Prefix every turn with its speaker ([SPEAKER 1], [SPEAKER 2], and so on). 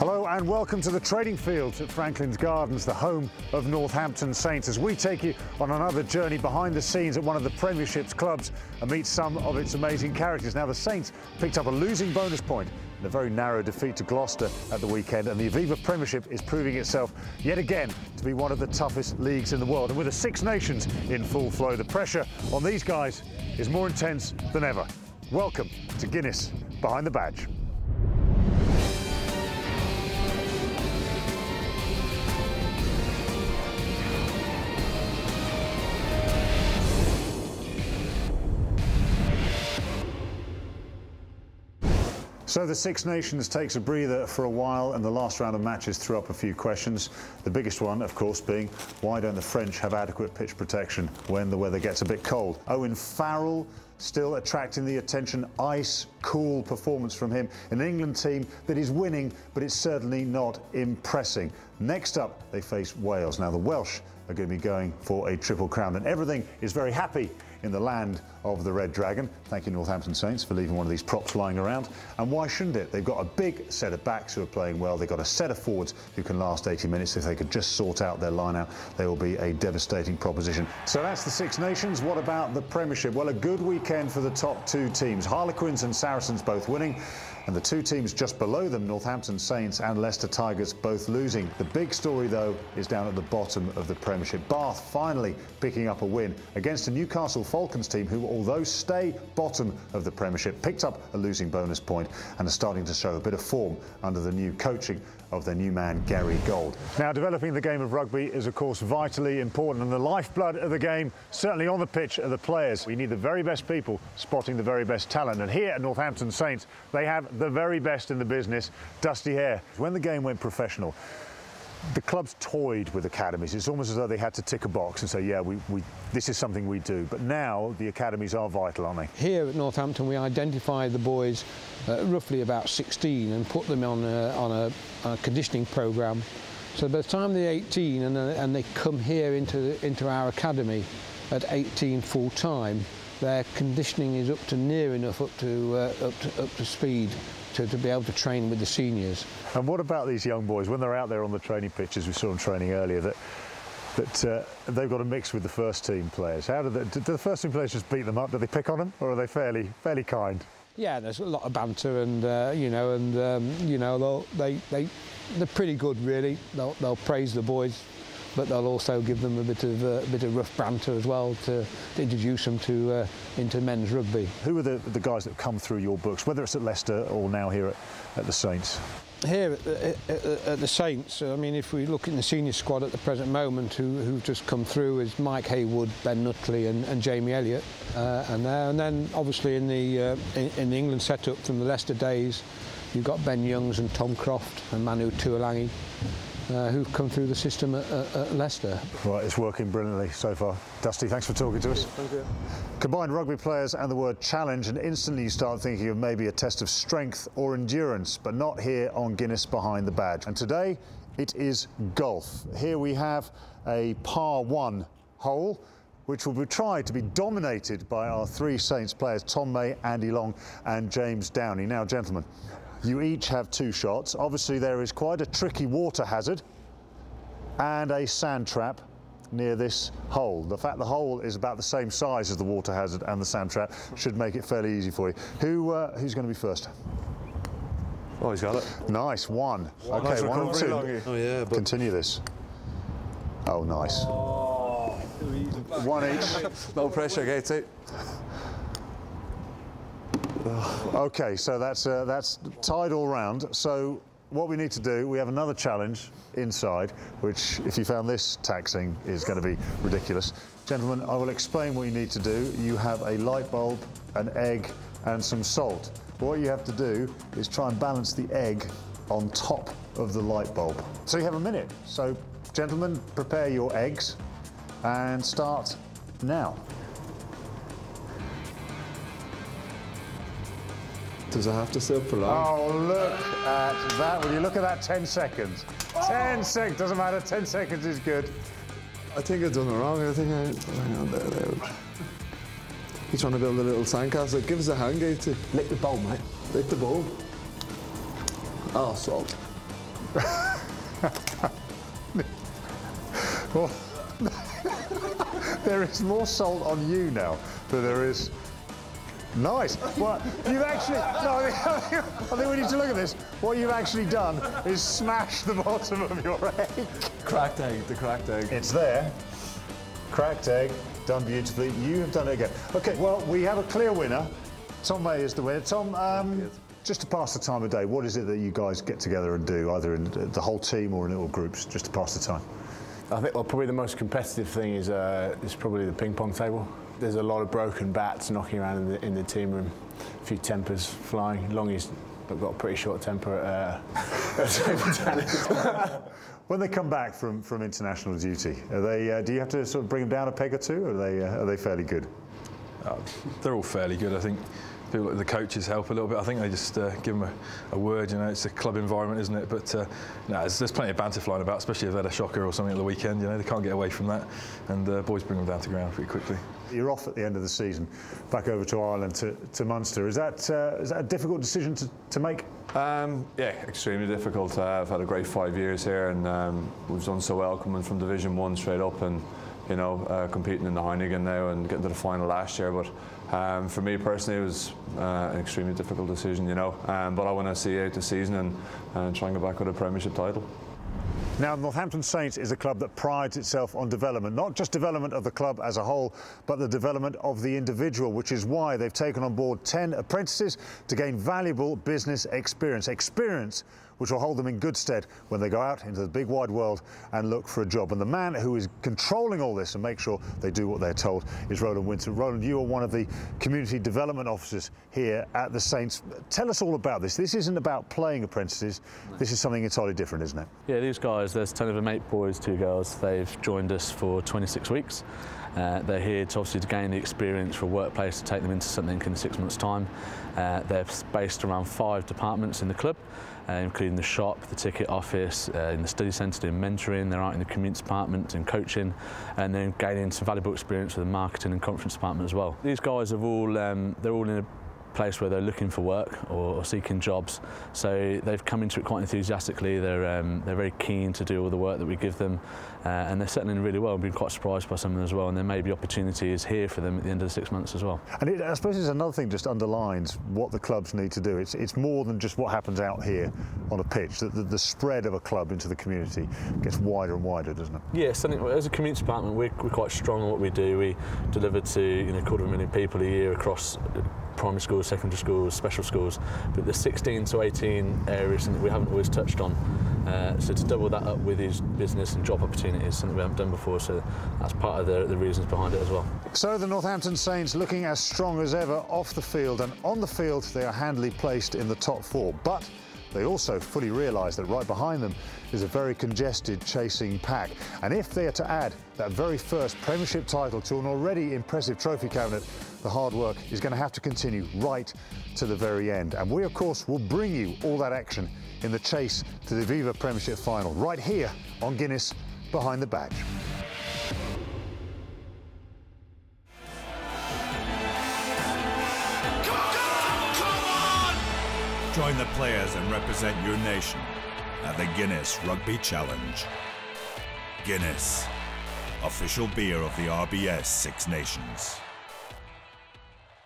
[SPEAKER 1] Hello and welcome to the training fields at Franklin's Gardens, the home of Northampton Saints, as we take you on another journey behind the scenes at one of the Premiership's clubs and meet some of its amazing characters. Now, the Saints picked up a losing bonus point in a very narrow defeat to Gloucester at the weekend, and the Aviva Premiership is proving itself yet again to be one of the toughest leagues in the world. And with the Six Nations in full flow, the pressure on these guys is more intense than ever. Welcome to Guinness Behind the Badge. So the Six Nations takes a breather for a while, and the last round of matches threw up a few questions. The biggest one, of course, being why don't the French have adequate pitch protection when the weather gets a bit cold? Owen Farrell still attracting the attention. Ice cool performance from him. An England team that is winning, but it's certainly not impressing. Next up, they face Wales. Now, the Welsh are going to be going for a triple crown, and everything is very happy in the land of the Red Dragon. Thank you, Northampton Saints, for leaving one of these props lying around. And why shouldn't it? They've got a big set of backs who are playing well. They've got a set of forwards who can last 80 minutes. If they could just sort out their line-out, they will be a devastating proposition. So that's the Six Nations. What about the Premiership? Well, a good weekend for the top two teams. Harlequins and Saracens both winning, and the two teams just below them, Northampton Saints and Leicester Tigers, both losing. The big story, though, is down at the bottom of the Premiership. Bath finally picking up a win against a Newcastle Falcons team who, although stay bottom of the Premiership, picked up a losing bonus point and are starting to show a bit of form under the new coaching of their new man, Gary Gold. Now, developing the game of rugby is, of course, vitally important, and the lifeblood of the game, certainly on the pitch, are the players. We need the very best people spotting the very best talent, and here at Northampton Saints, they have the very best in the business, Dusty Hare. When the game went professional, the clubs toyed with academies. It's almost as though they had to tick a box and say, yeah, this is something we do. But now the academies are vital, aren't they? Here
[SPEAKER 2] at Northampton, we identify the boys roughly about 16 and put them on a conditioning programme. So by the time they're 18 and they come here into our academy at 18 full time, their conditioning is up to near enough up to speed to be able to train with the seniors. And what about these young boys when they're out there on the training pitches? We saw them training earlier that they've got a mix with the first team players. How do the first team players just beat them up? Do they pick on them, or are they fairly kind? Yeah, there's a lot of banter, and they're pretty good really. They'll praise the boys, but they'll also give them a bit of rough banter as well to introduce them into men's rugby. Who are the guys that come through your books, whether it's at Leicester or now here at the Saints? Here at the Saints, I mean, if we look in the senior squad at the present moment, who've just come through is Mike Haywood, Ben Nutley and Jamie Elliott, and then obviously in the England setup from the Leicester days, you've got Ben Youngs and Tom Croft and Manu Tuolangi, who've come through the system at Leicester. Right, it's working brilliantly so far. Dusty, thanks for talking to us. Thank you. Combine rugby players and the word challenge, and instantly you start thinking of maybe a test of strength or endurance, but not here on Guinness Behind the Badge. And today, it is golf. Here we have a par 1 hole, which will be tried to be dominated by our three Saints players, Tom May, Andy Long and James Downey. Now, gentlemen, you each have 2 shots. Obviously, there is quite a tricky water hazard and a sand trap near this hole. The fact the hole is about the same size as the water hazard and the sand trap should make it fairly easy for you. Who's going to be first?
[SPEAKER 3] Oh, he's got it.
[SPEAKER 1] Nice, one. Okay, nice 1 and 2.
[SPEAKER 3] Oh, yeah, but
[SPEAKER 1] continue this. Oh, nice.
[SPEAKER 3] Oh.
[SPEAKER 1] 1 each.
[SPEAKER 3] No pressure, Gatesy.
[SPEAKER 1] Okay, so that's tied all round. So what we need to do, we have another challenge inside, which, if you found this taxing, is going to be ridiculous. Gentlemen, I will explain what you need to do. You have a light bulb, an egg, and some salt. What you have to do is try and balance the egg on top of the light bulb. So you have a minute. So, gentlemen, prepare your eggs and start now.
[SPEAKER 3] Does it have to sit for long?
[SPEAKER 1] Oh, look at that. Will you look at that? 10 seconds. 10 seconds. Doesn't matter. 10 seconds is good.
[SPEAKER 3] I think I've done it wrong. I think hang on there. He's trying to build a little sandcastle. Give us a hand, Gatesy.
[SPEAKER 4] Lick the bowl, mate.
[SPEAKER 3] Lick the bowl. Oh, salt.
[SPEAKER 1] Well, there is more salt on you now than there is. Nice. Well, you've actually. No, I think we need to look at this. What you've actually done is smash the bottom of your egg.
[SPEAKER 3] Cracked egg, the cracked egg.
[SPEAKER 1] It's there. Cracked egg, done beautifully. You have done it again. Okay, well, we have a clear winner. Tom May is the winner. Tom, just to pass the time of day, what is it that you guys get together and do, either in the whole team or in little groups, just to pass the time?
[SPEAKER 4] I think probably the most competitive thing is probably the ping pong table. There's a lot of broken bats knocking around in the team room, a few tempers flying. Longy's got a pretty short temper at table tennis.
[SPEAKER 1] When they come back from international duty, are they? Do you have to sort of bring them down a peg or two, or are they fairly good?
[SPEAKER 5] They're all fairly good, I think. Feel like the coaches help a little bit. I think they just give them a word. You know, it's a club environment, isn't it? But no, there's plenty of banter flying about, especially if they had a shocker or something at the weekend. You know, they can't get away from that, and boys bring them down to ground pretty quickly.
[SPEAKER 1] You're off at the end of the season, back over to Ireland to Munster. Is that a difficult decision to make?
[SPEAKER 3] Yeah, extremely difficult. I've had a great 5 years here, and we've done so well coming from Division 1 straight up, and you know, competing in the Heineken now and getting to the final last year. But for me personally, it was an extremely difficult decision, you know. But I want to see out the season and try and go back with a Premiership title.
[SPEAKER 1] Now, Northampton Saints is a club that prides itself on development, not just development of the club as a whole, but the development of the individual, which is why they've taken on board 10 apprentices to gain valuable business experience which will hold them in good stead when they go out into the big wide world and look for a job. And the man who is controlling all this and make sure they do what they're told is Roland Winter. Roland, you are one of the community development officers here at the Saints. Tell us all about this. This isn't about playing apprentices. This is something entirely different, isn't it?
[SPEAKER 6] Yeah, these guys, there's 10 of them, 8 boys, 2 girls. They've joined us for 26 weeks. They're here to obviously to gain the experience for a workplace to take them into something in 6 months' time. They're based around 5 departments in the club, including the shop, the ticket office, in the study centre doing mentoring. They're out in the community department and coaching, and then gaining some valuable experience with the marketing and conference department as well. These guys have all, they're all in a place where they're looking for work or seeking jobs, so they've come into it quite enthusiastically. They're very keen to do all the work that we give them, and they're settling in really well. I've been quite surprised by some of them as well, and there may be opportunities here for them at the end of the 6 months as well.
[SPEAKER 1] And I suppose it's another thing just underlines what the clubs need to do. It's more than just what happens out here on a pitch. The spread of a club into the community gets wider and wider, doesn't it?
[SPEAKER 6] Yeah, as a community department, we're quite strong on what we do. We deliver to 250,000 people a year across primary schools, secondary schools, special schools, but the 16 to 18 areas that we haven't always touched on. So to double that up with these business and job opportunities, something we haven't done before, so that's part of the reasons behind it as well.
[SPEAKER 1] So the Northampton Saints looking as strong as ever off the field, and on the field they are handily placed in the top 4, but they also fully realise that right behind them is a very congested chasing pack. And if they are to add that very first Premiership title to an already impressive trophy cabinet, the hard work is going to have to continue right to the very end. And we, of course, will bring you all that action in the chase to the Aviva Premiership final, right here on Guinness Behind the Badge.
[SPEAKER 7] Join the players and represent your nation at the Guinness Rugby Challenge. Guinness, official beer of the RBS Six Nations.